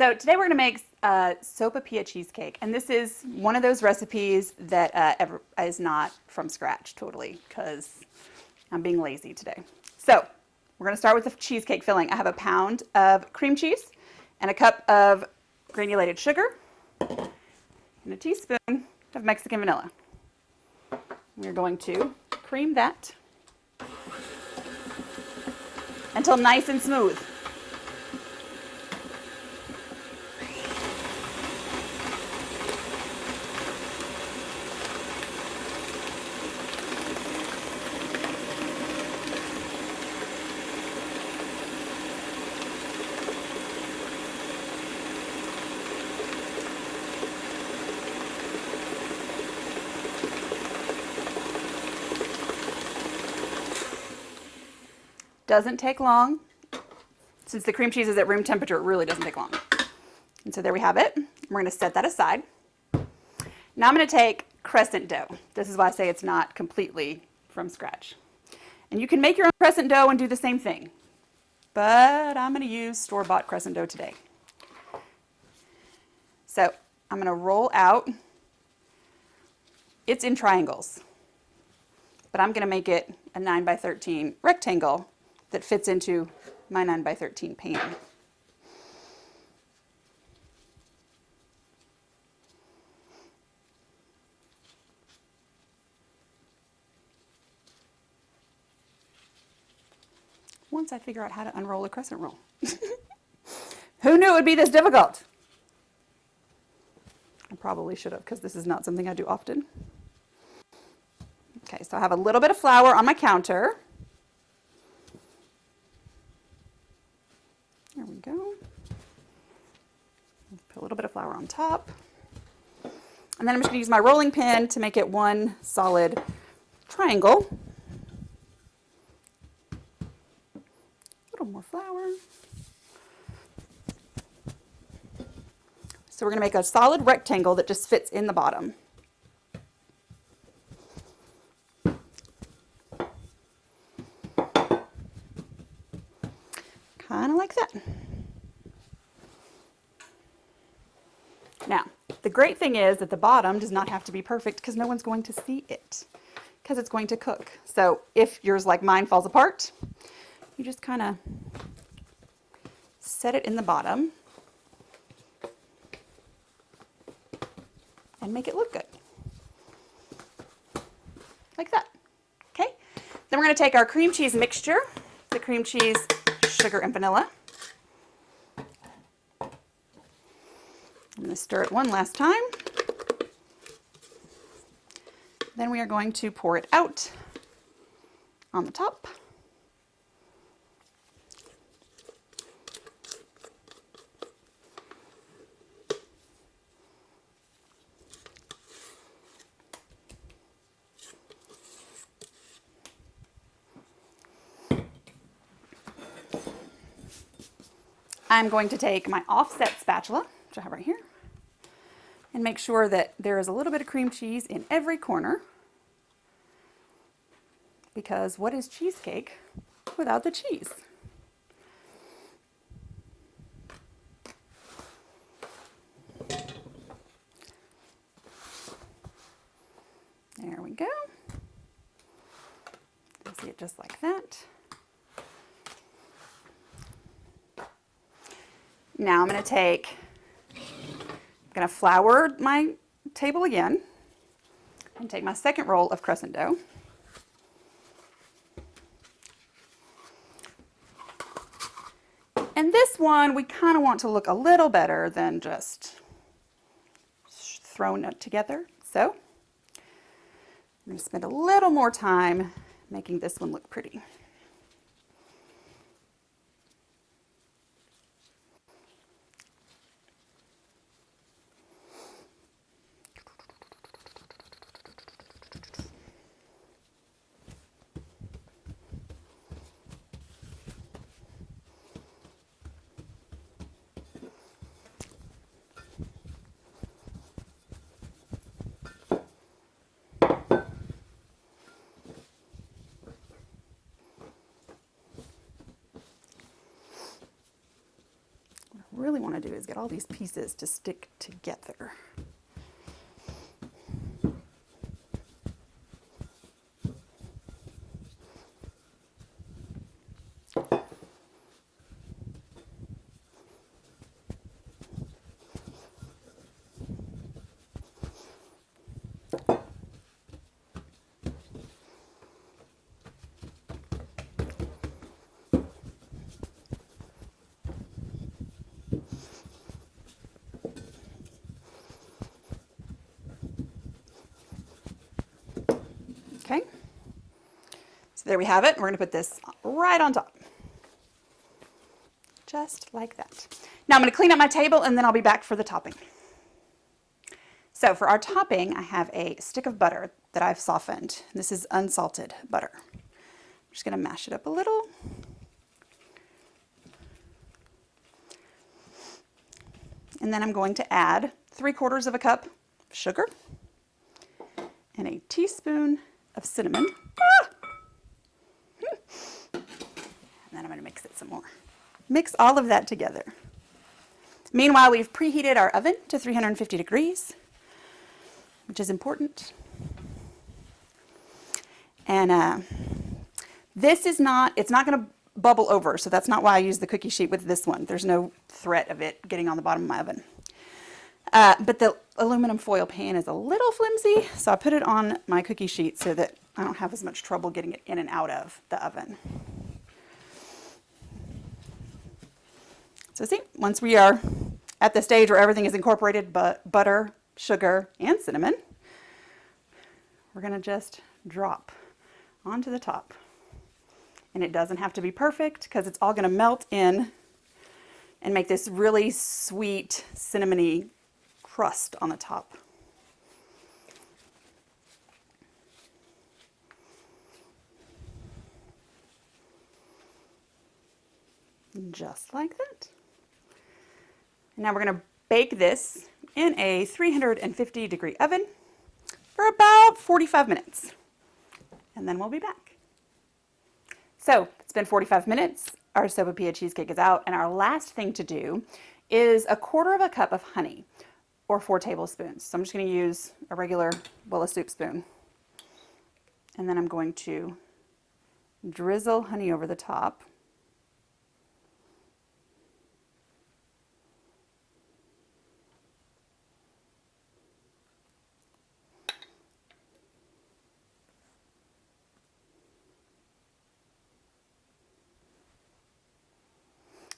So today we're going to make sopapilla cheesecake, and this is one of those recipes that is not from scratch totally because I'm being lazy today. So we're going to start with the cheesecake filling. I have a pound of cream cheese and a cup of granulated sugar and a teaspoon of Mexican vanilla. We're going to cream that until nice and smooth. Doesn't take long. Since the cream cheese is at room temperature, it really doesn't take long. And so there we have it. We're going to set that aside. Now I'm going to take crescent dough. This is why I say it's not completely from scratch. And you can make your own crescent dough and do the same thing. But I'm going to use store-bought crescent dough today. So I'm going to roll out. It's in triangles. But I'm going to make it a 9 by 13 rectangle that fits into my 9 by 13 pan. Once I figure out how to unroll a crescent roll. Who knew it would be this difficult? I probably should have, because this is not something I do often. Okay, so I have a little bit of flour on my counter. There we go. Put a little bit of flour on top. And then I'm just going to use my rolling pin to make it one solid triangle. A little more flour. So we're going to make a solid rectangle that just fits in the bottom. Kind of like that. Now, the great thing is that the bottom does not have to be perfect because no one's going to see it because it's going to cook. So if yours like mine falls apart, you just kind of set it in the bottom and make it look good. Like that. Okay? Then we're going to take our cream cheese mixture, the cream cheese, sugar, and vanilla. I'm going to stir it one last time. Then we are going to pour it out on the top. I'm going to take my offset spatula, which I have right here, and make sure that there is a little bit of cream cheese in every corner. Because what is cheesecake without the cheese? There we go. See it just like that. Now I'm going to flour my table again and take my second roll of crescent dough. And this one we kind of want to look a little better than just thrown it together. So I'm going to spend a little more time making this one look pretty. really want to do is get all these pieces to stick together. Okay, so there we have it. We're going to put this right on top, just like that. Now I'm going to clean up my table and then I'll be back for the topping. So for our topping, I have a stick of butter that I've softened. This is unsalted butter. I'm just going to mash it up a little. And then I'm going to add 3/4 of a cup of sugar and a teaspoon of cinnamon. And then I'm going to mix it some more. Mix all of that together. Meanwhile, we've preheated our oven to 350 degrees, which is important. And this is not, it's not going to bubble over, so that's not why I use the cookie sheet with this one. There's no threat of it getting on the bottom of my oven. But the aluminum foil pan is a little flimsy, so I put it on my cookie sheet so that I don't have as much trouble getting it in and out of the oven. So see, once we are at the stage where everything is incorporated, but butter, sugar, and cinnamon, we're going to just drop onto the top. And it doesn't have to be perfect because it's all going to melt in and make this really sweet, cinnamony crust on the top. Just like that. And now we're going to bake this in a 350-degree oven for about 45 minutes. And then we'll be back. So it's been 45 minutes. Our sopapilla cheesecake is out. And our last thing to do is 1/4 cup of honey, or 4 tablespoons. So I'm just going to use a regular bowl of soup spoon. And then I'm going to drizzle honey over the top.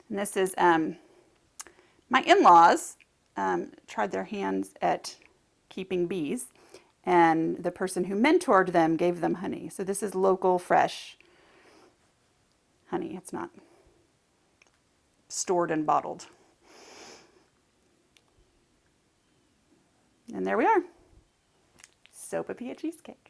And this is, my in-laws tried their hands at keeping bees, and the person who mentored them gave them honey. So this is local, fresh honey. It's not stored and bottled. And there we are, sopapilla cheesecake.